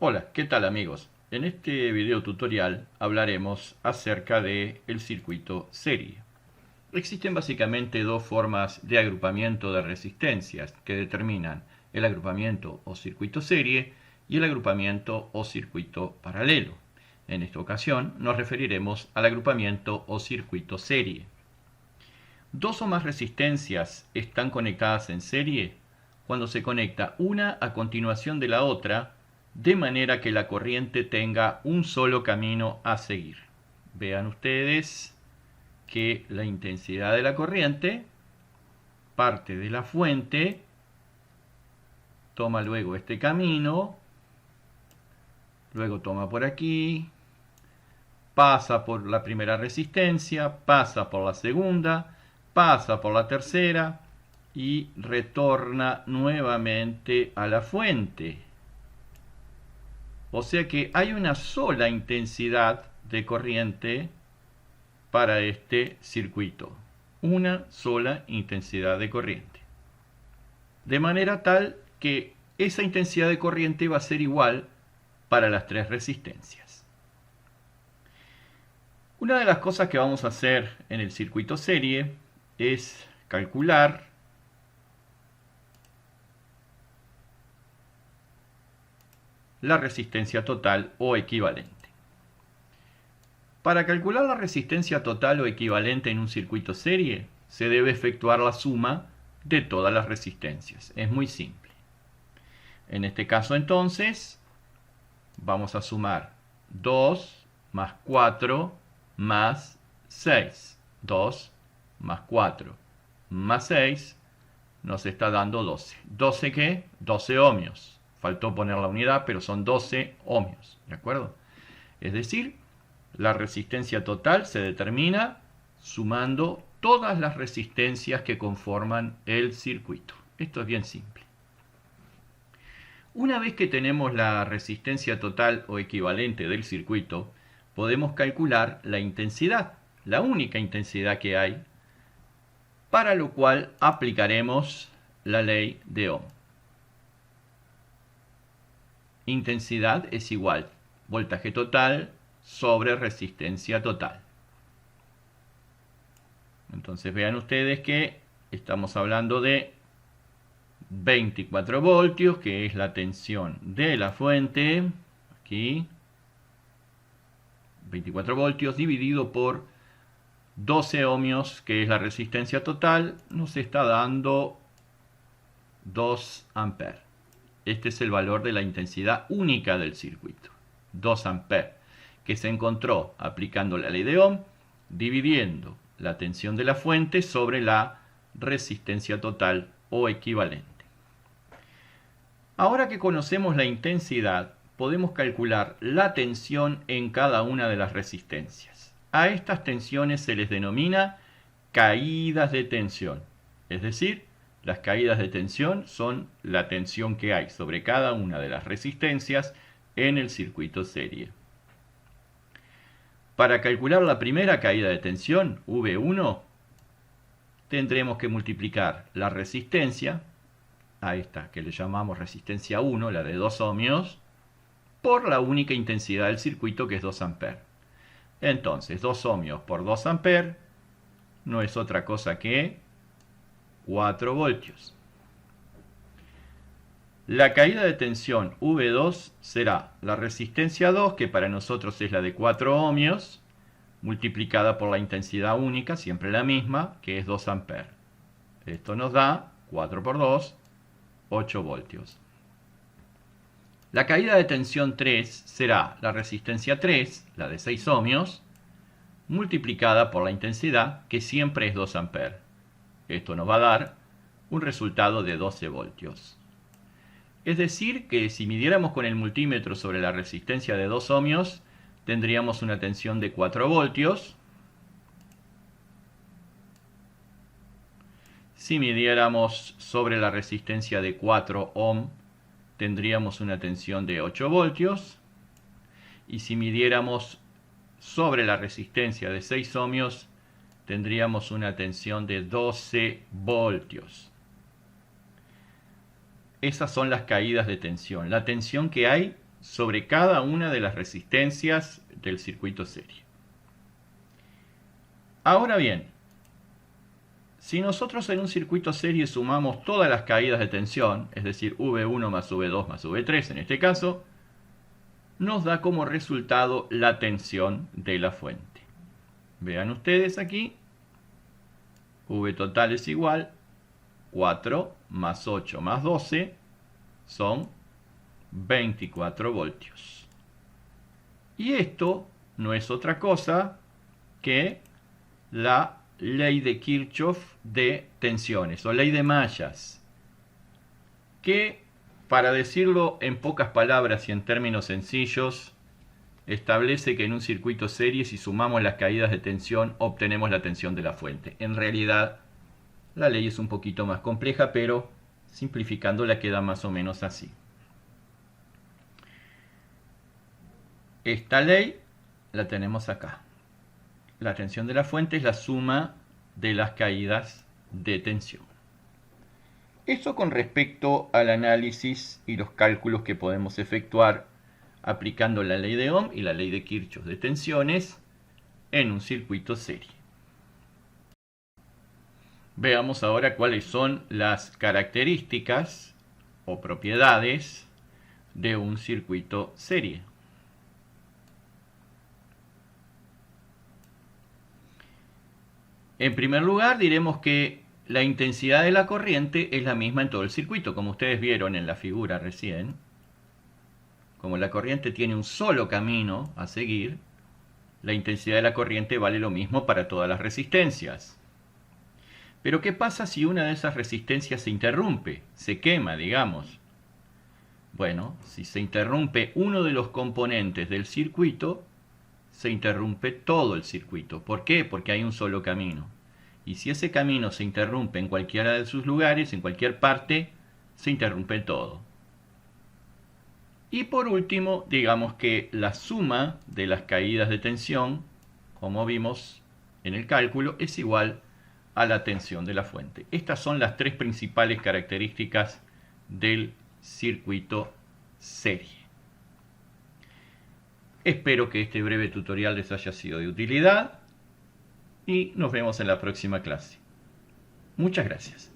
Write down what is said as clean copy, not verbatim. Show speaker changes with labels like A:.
A: Hola, ¿qué tal amigos? En este video tutorial hablaremos acerca del circuito serie. Existen básicamente dos formas de agrupamiento de resistencias que determinan el agrupamiento o circuito serie y el agrupamiento o circuito paralelo. En esta ocasión nos referiremos al agrupamiento o circuito serie. Dos o más resistencias están conectadas en serie cuando se conecta una a continuación de la otra, de manera que la corriente tenga un solo camino a seguir. Vean ustedes que la intensidad de la corriente parte de la fuente, toma luego este camino, luego toma por aquí, pasa por la primera resistencia, pasa por la segunda, pasa por la tercera y retorna nuevamente a la fuente. O sea que hay una sola intensidad de corriente para este circuito. Una sola intensidad de corriente. De manera tal que esa intensidad de corriente va a ser igual para las tres resistencias. Una de las cosas que vamos a hacer en el circuito serie es calcular la resistencia total o equivalente. Para calcular la resistencia total o equivalente en un circuito serie, se debe efectuar la suma de todas las resistencias. Es muy simple. En este caso entonces, vamos a sumar 2 más 4 más 6. 2 más 4 más 6 nos está dando 12. ¿12 qué? 12 ohmios. Faltó poner la unidad, pero son 12 ohmios. ¿De acuerdo? Es decir, la resistencia total se determina sumando todas las resistencias que conforman el circuito. Esto es bien simple. Una vez que tenemos la resistencia total o equivalente del circuito, podemos calcular la intensidad, la única intensidad que hay, para lo cual aplicaremos la ley de Ohm. Intensidad es igual voltaje total sobre resistencia total. Entonces vean ustedes que estamos hablando de 24 voltios, que es la tensión de la fuente, aquí, 24 voltios dividido por 12 ohmios, que es la resistencia total, nos está dando 2 amperes. Este es el valor de la intensidad única del circuito, 2 amperes, que se encontró aplicando la ley de Ohm, dividiendo la tensión de la fuente sobre la resistencia total o equivalente. Ahora que conocemos la intensidad, podemos calcular la tensión en cada una de las resistencias. A estas tensiones se les denomina caídas de tensión. Es decir, las caídas de tensión son la tensión que hay sobre cada una de las resistencias en el circuito serie. Para calcular la primera caída de tensión, V1, tendremos que multiplicar la resistencia, a esta que le llamamos resistencia 1, la de 2 ohmios, por la única intensidad del circuito, que es 2 amperes. Entonces, 2 ohmios por 2 amperes no es otra cosa que 4 voltios. La caída de tensión V2 será la resistencia 2, que para nosotros es la de 4 ohmios, multiplicada por la intensidad única, siempre la misma, que es 2 amperes. Esto nos da 4 por 2, 8 voltios. La caída de tensión 3 será la resistencia 3, la de 6 ohmios, multiplicada por la intensidad, que siempre es 2 amperes. Esto nos va a dar un resultado de 12 voltios. Es decir, que si midiéramos con el multímetro sobre la resistencia de 2 ohmios, tendríamos una tensión de 4 voltios. Si midiéramos sobre la resistencia de 4 ohm, tendríamos una tensión de 8 voltios. Y si midiéramos sobre la resistencia de 6 ohmios, tendríamos una tensión de 12 voltios. Esas son las caídas de tensión, la tensión que hay sobre cada una de las resistencias del circuito serie. Ahora bien, si nosotros en un circuito serie sumamos todas las caídas de tensión, es decir, V1 más V2 más V3 en este caso, nos da como resultado la tensión de la fuente. Vean ustedes aquí, V total es igual 4 más 8 más 12 son 24 voltios. Y esto no es otra cosa que la ley de Kirchhoff de tensiones o ley de mallas, que, para decirlo en pocas palabras y en términos sencillos, establece que en un circuito serie, si sumamos las caídas de tensión, obtenemos la tensión de la fuente. En realidad, la ley es un poquito más compleja, pero simplificándola queda más o menos así. Esta ley la tenemos acá. La tensión de la fuente es la suma de las caídas de tensión. Eso con respecto al análisis y los cálculos que podemos efectuar aplicando la ley de Ohm y la ley de Kirchhoff de tensiones en un circuito serie. Veamos ahora cuáles son las características o propiedades de un circuito serie. En primer lugar, diremos que la intensidad de la corriente es la misma en todo el circuito, como ustedes vieron en la figura recién. Como la corriente tiene un solo camino a seguir, la intensidad de la corriente vale lo mismo para todas las resistencias. Pero ¿qué pasa si una de esas resistencias se interrumpe, se quema, digamos? Bueno, si se interrumpe uno de los componentes del circuito, se interrumpe todo el circuito. ¿Por qué? Porque hay un solo camino. Y si ese camino se interrumpe en cualquiera de sus lugares, en cualquier parte, se interrumpe todo. Y por último, digamos que la suma de las caídas de tensión, como vimos en el cálculo, es igual a la tensión de la fuente. Estas son las tres principales características del circuito serie. Espero que este breve tutorial les haya sido de utilidad y nos vemos en la próxima clase. Muchas gracias.